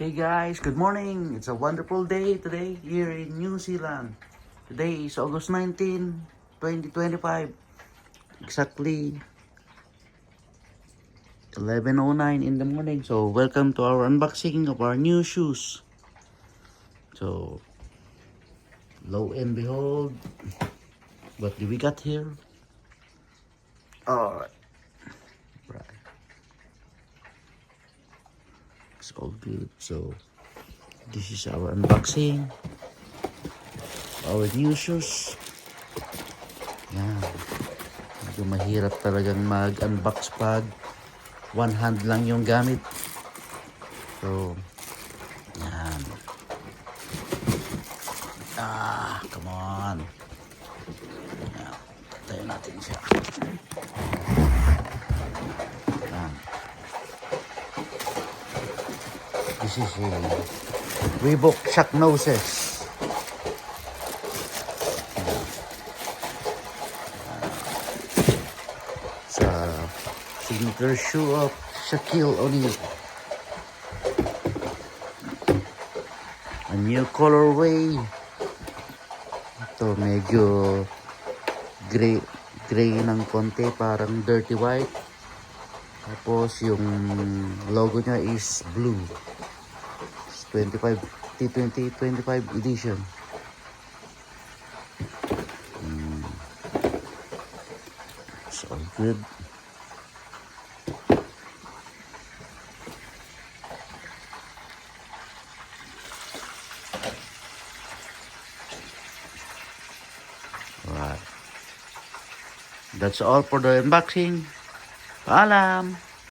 Hey guys, good morning. It's a wonderful day today here in New Zealand. Today is August 19, 2025. Exactly 11:09 in the morning. So welcome to our unboxing of our new shoes. So lo and behold, what do we got here? Alright. Right. It's all good. So this is our unboxing. Our new shoes. Yan. Medyo mahirap talagang mag-unbox pag one hand lang yung gamit. So, yan. Come on. Yan. Tayo natin siya. Yan. This is a Reebok Shock Noses. Sa signature shoe of Shaquille O'Neal. A new colorway. Ito medyo gray ng konti, parang dirty white. Tapos yung logo niya is blue. It's T2025 edition. It's all good. Alright. That's all for the unboxing. Paalam!